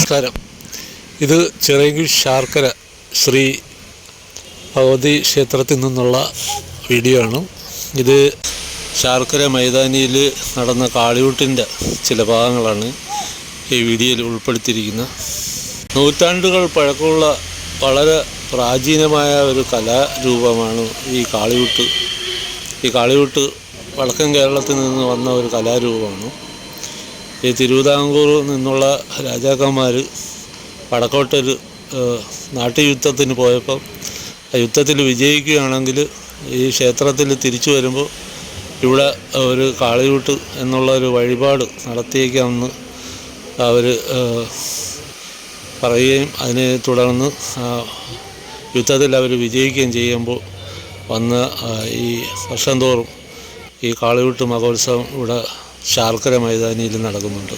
നമസ്കാരം. ഇത് ചിറയൻകീഴ് ശാർക്കര ശ്രീ ഭഗവതി ക്ഷേത്രത്തിൽ നിന്നുള്ള വീഡിയോ ആണ്. ഇത് ശാർക്കര മൈതാനിയിൽ നടന്ന കാളിയൂട്ടിൻ്റെ ചില ഭാഗങ്ങളാണ് ഈ വീഡിയോയിൽ ഉൾപ്പെടുത്തിയിരിക്കുന്നത്. നൂറ്റാണ്ടുകൾ പഴക്കമുള്ള വളരെ പ്രാചീനമായ ഒരു കലാരൂപമാണ് ഈ കാളിയൂട്ട്. ഈ കാളിയൂട്ട് വടക്കൻ കേരളത്തിൽ നിന്ന് വന്ന ഒരു കലാരൂപമാണ്. ഈ തിരുവിതാംകൂറിൽ നിന്നുള്ള രാജാക്കന്മാർ വടക്കോട്ടൊരു നാട്ടുയുദ്ധത്തിന് പോയപ്പോൾ ആ യുദ്ധത്തിൽ വിജയിക്കുകയാണെങ്കിൽ ഈ ക്ഷേത്രത്തിൽ തിരിച്ചു വരുമ്പോൾ ഇവിടെ ഒരു കാളിയൂട്ട് എന്നുള്ള ഒരു വഴിപാട് നടത്തിയേക്കാമെന്ന് അവർ പറയുകയും അതിനെ തുടർന്ന് യുദ്ധത്തിൽ അവർ വിജയിക്കുകയും ചെയ്യുമ്പോൾ വന്ന് ഈ വർഷം തോറും ഈ കാളിയൂട്ട് മഹോത്സവം ഇവിടെ ശാർക്കര മൈതാനിയിൽ നടക്കുന്നുണ്ട്.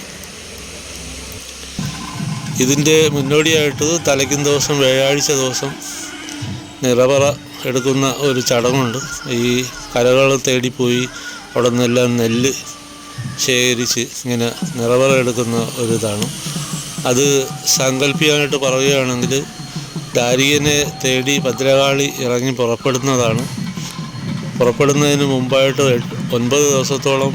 ഇതിൻ്റെ മുന്നോടിയായിട്ട് തലയ്ക്കും ദിവസം വ്യാഴാഴ്ച ദിവസം നിറപറ എടുക്കുന്ന ഒരു ചടങ്ങുണ്ട്. ഈ കരകൾ തേടിപ്പോയി അവിടെ നിന്നെല്ലാം നെല്ല് ശേഖരിച്ച് ഇങ്ങനെ നിറപറ എടുക്കുന്ന ഒരിതാണ്. അത് സാങ്കല്പികമായിട്ട് പറയുകയാണെങ്കിൽ ദാരികനെ തേടി ഭദ്രകാളി ഇറങ്ങി പുറപ്പെടുന്നതിന് മുമ്പായിട്ട് 9 ദിവസത്തോളം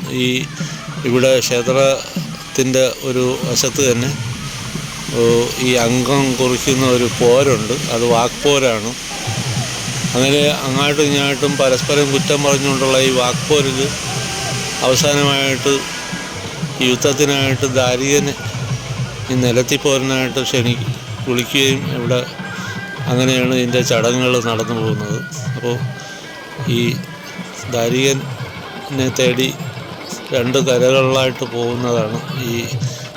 ഇവിടെ ക്ഷേത്രത്തിൻ്റെ ഒരു വശത്ത് തന്നെ ഈ അംഗം കുറിക്കുന്ന ഒരു പോരുണ്ട്. അത് വാക്പോരാണ്. അങ്ങനെ അങ്ങോട്ടും ഇങ്ങോട്ടും പരസ്പരം കുറ്റം പറഞ്ഞുകൊണ്ടുള്ള ഈ വാക്പോരിൽ അവസാനമായിട്ട് യുദ്ധത്തിനായിട്ട് ദാരികനെ ഈ നിലത്തിപ്പോരനായിട്ട് വിളിക്കുകയും ഇവിടെ അങ്ങനെയാണ് ഇതിൻ്റെ ചടങ്ങുകൾ നടന്നു പോകുന്നത്. അപ്പോൾ ഈ ദാരികനെ തേടി 2 കരകളിലായിട്ട് പോകുന്നതാണ് ഈ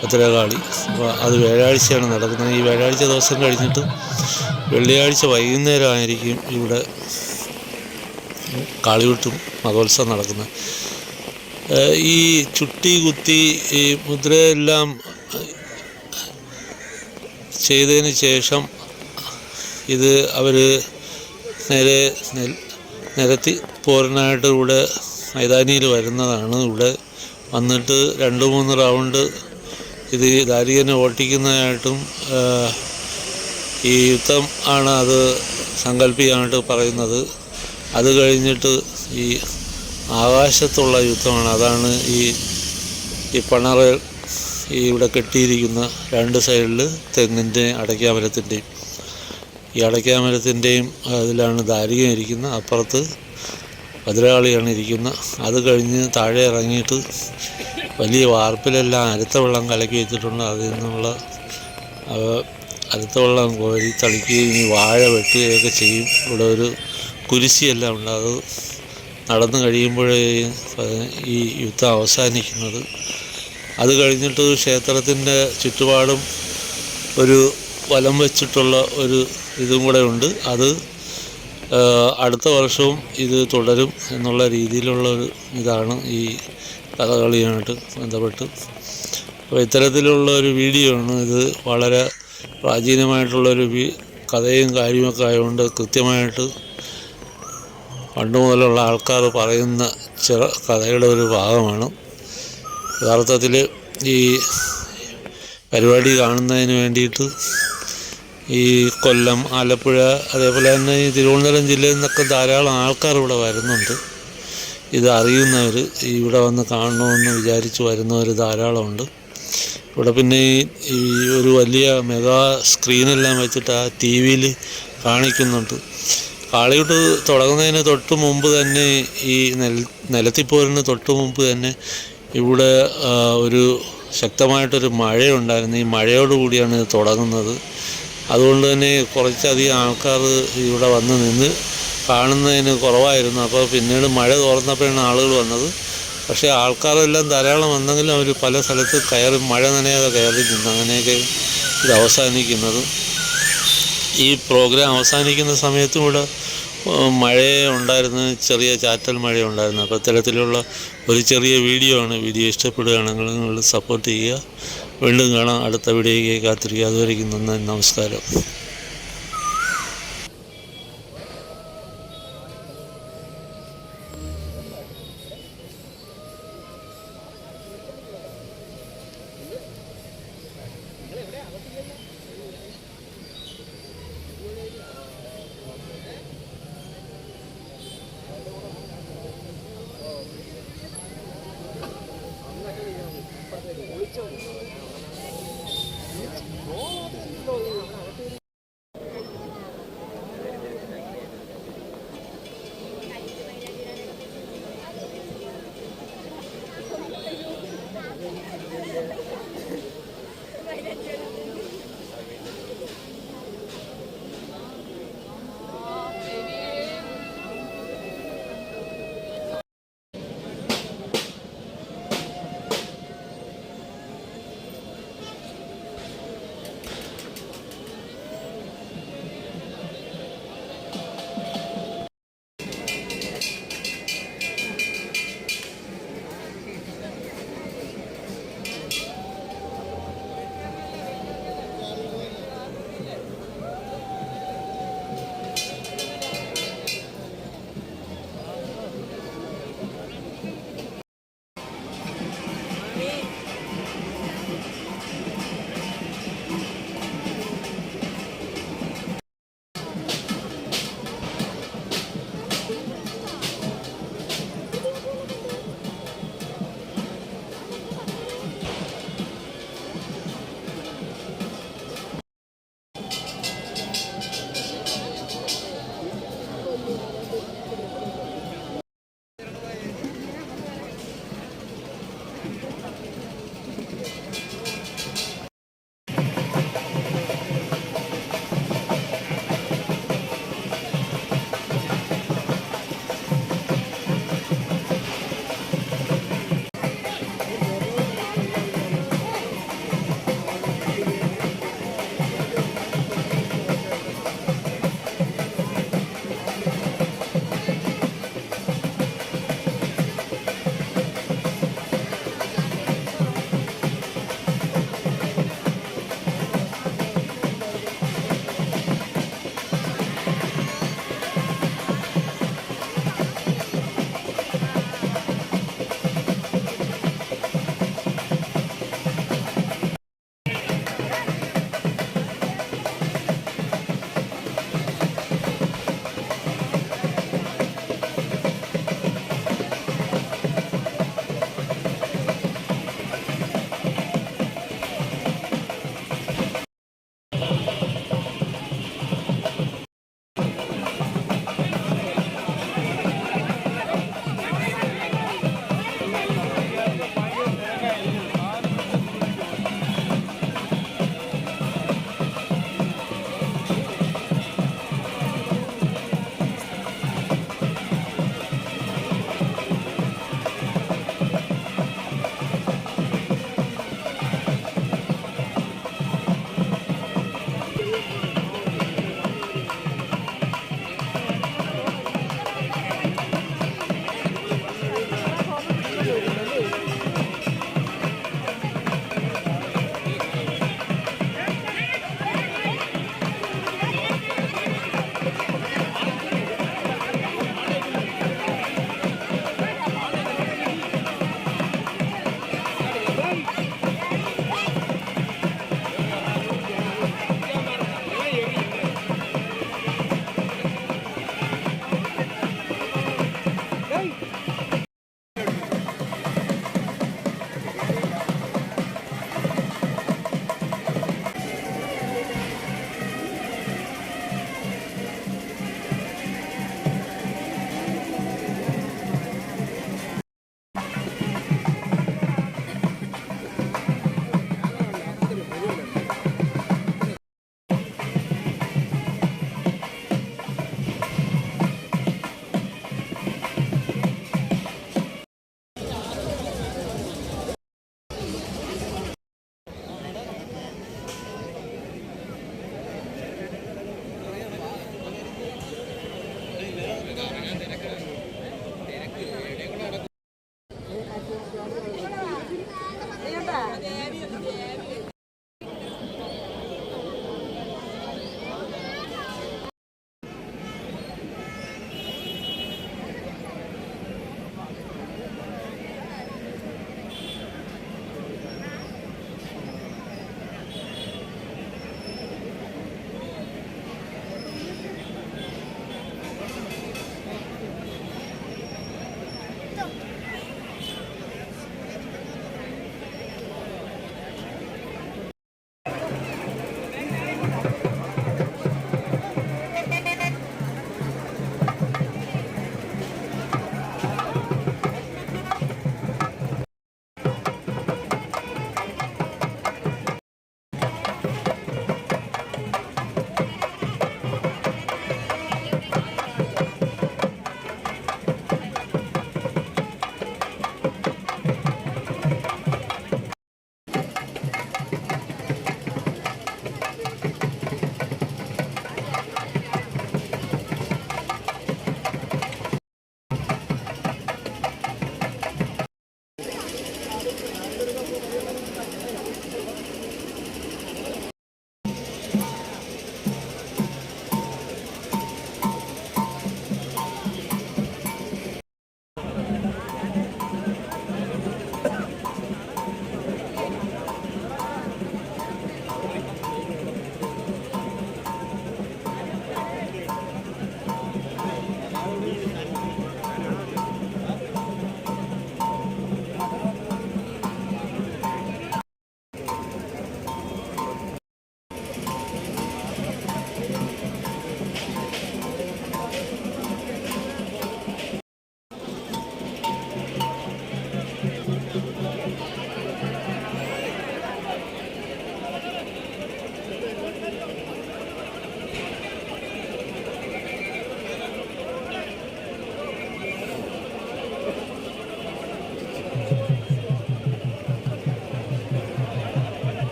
ഭദ്രകാളി. അപ്പോൾ അത് വ്യാഴാഴ്ചയാണ് നടക്കുന്നത്. ഈ വ്യാഴാഴ്ച ദിവസം കഴിഞ്ഞിട്ട് വെള്ളിയാഴ്ച വൈകുന്നേരമായിരിക്കും ഇവിടെ കാളിയൂട്ടും മഹോത്സവം നടക്കുന്നത്. ഈ ചുട്ടി കുത്തി ഈ മുദ്രയെല്ലാം ചെയ്തതിന് ശേഷം ഇത് അവർ നേരെ നിരത്തി പോരനായിട്ട് ഇവിടെ മൈതാനിയിൽ വരുന്നതാണ്. ഇവിടെ വന്നിട്ട് 2-3 റൗണ്ട് ഇത് ദാരികനെ ഓട്ടിക്കുന്നതായിട്ടും ഈ യുദ്ധം ആണ് അത് സങ്കല്പികമായിട്ട് പറയുന്നത്. അത് കഴിഞ്ഞിട്ട് ഈ ആകാശത്തുള്ള യുദ്ധമാണ്. അതാണ് ഈ പണറ ഇവിടെ കെട്ടിയിരിക്കുന്ന 2 സൈഡിൽ തെങ്ങിൻ്റെ അടയ്ക്കാമരത്തിൻ്റെയും ഈ അടയ്ക്കാമരത്തിൻ്റെയും അതിലാണ് ദാരികൻ ഇരിക്കുന്നത്. അപ്പുറത്ത് ഭദ്രകാളിയാണ് ഇരിക്കുന്നത്. അത് കഴിഞ്ഞ് താഴെ ഇറങ്ങിയിട്ട് വലിയ വാർപ്പിലെല്ലാം അരുത്ത വെള്ളം കലക്കി വെച്ചിട്ടുണ്ട്. അതിൽ നിന്നുള്ള അരുത്ത വെള്ളം കോരി തളിക്കുകയും ഈ വാഴ വെട്ടുകയൊക്കെ ചെയ്യും. ഇവിടെ ഒരു കുരിശിയെല്ലാം ഉണ്ട്. അത് നടന്നു കഴിയുമ്പോഴേ ഈ യുദ്ധം അവസാനിക്കുന്നത്. അത് കഴിഞ്ഞിട്ട് ക്ഷേത്രത്തിൻ്റെ ചുറ്റുപാടും ഒരു വലം വെച്ചിട്ടുള്ള ഒരു ഇതും കൂടെ ഉണ്ട്. അത് അടുത്ത വർഷവും ഇത് തുടരും എന്നുള്ള രീതിയിലുള്ള ഒരു ഇതാണ് ഈ കഥകളിയായിട്ട് ബന്ധപ്പെട്ട്. അപ്പോൾ ഇത്തരത്തിലുള്ള ഒരു വീഡിയോ ആണ് ഇത്. വളരെ പ്രാചീനമായിട്ടുള്ളൊരു കഥയും കാര്യമൊക്കെ ആയതുകൊണ്ട് കൃത്യമായിട്ട് പണ്ട് മുതലുള്ള ആൾക്കാർ പറയുന്ന ചില കഥയുടെ ഒരു ഭാഗമാണ്. യഥാർത്ഥത്തിൽ ഈ പരിപാടി കാണുന്നതിന് വേണ്ടിയിട്ട് ഈ കൊല്ലം, ആലപ്പുഴ, അതേപോലെ തന്നെ ഈ തിരുവനന്തപുരം ജില്ലയിൽ നിന്നൊക്കെ ധാരാളം ആൾക്കാർ ഇവിടെ വരുന്നുണ്ട്. ഇത് അറിയുന്നവർ ഇവിടെ വന്ന് കാണണമെന്ന് വിചാരിച്ച് വരുന്നവർ ധാരാളമുണ്ട്. ഇവിടെ പിന്നെ ഈ ഒരു വലിയ മെഗാ സ്ക്രീനെല്ലാം വെച്ചിട്ട് ആ TV-യിൽ കാണിക്കുന്നുണ്ട്. കാളിയൂട്ട് തുടങ്ങുന്നതിന് തൊട്ട് മുമ്പ് തന്നെ ഈ നിലത്തിപ്പോരിന് തൊട്ട് മുമ്പ് തന്നെ ഇവിടെ ഒരു ശക്തമായിട്ടൊരു മഴയുണ്ടായിരുന്നു. ഈ മഴയോടുകൂടിയാണ് ഇത് തുടങ്ങുന്നത്. അതുകൊണ്ട് തന്നെ കുറച്ചധികം ആൾക്കാർ ഇവിടെ വന്ന് നിന്ന് കാണുന്നതിന് കുറവായിരുന്നു. അപ്പോൾ പിന്നീട് മഴ തോർന്നപ്പോഴാണ് ആളുകൾ വന്നത്. പക്ഷേ ആൾക്കാരെല്ലാം ധാരാളം വന്നെങ്കിലും അവർ പല സ്ഥലത്ത് മഴ നനയാതെ കയറി നിന്ന് അങ്ങനെയൊക്കെ ഇത് അവസാനിക്കുന്നത്. ഈ പ്രോഗ്രാം അവസാനിക്കുന്ന സമയത്തും ഇവിടെ മഴ ഉണ്ടായിരുന്നു, ചെറിയ ചാറ്റൽ മഴ ഉണ്ടായിരുന്നു. അപ്പോൾ ഇത്തരത്തിലുള്ള ഒരു ചെറിയ വീഡിയോ ആണ്. വീഡിയോ ഇഷ്ടപ്പെടുകയാണെങ്കിൽ നിങ്ങൾ സപ്പോർട്ട് ചെയ്യുക. വീണ്ടും കാണാം. അടുത്ത വീഡിയോയ്ക്ക് കാത്തിരിക്കുക. അതുവരെയ്ക്കും നന്ദി, നമസ്കാരം.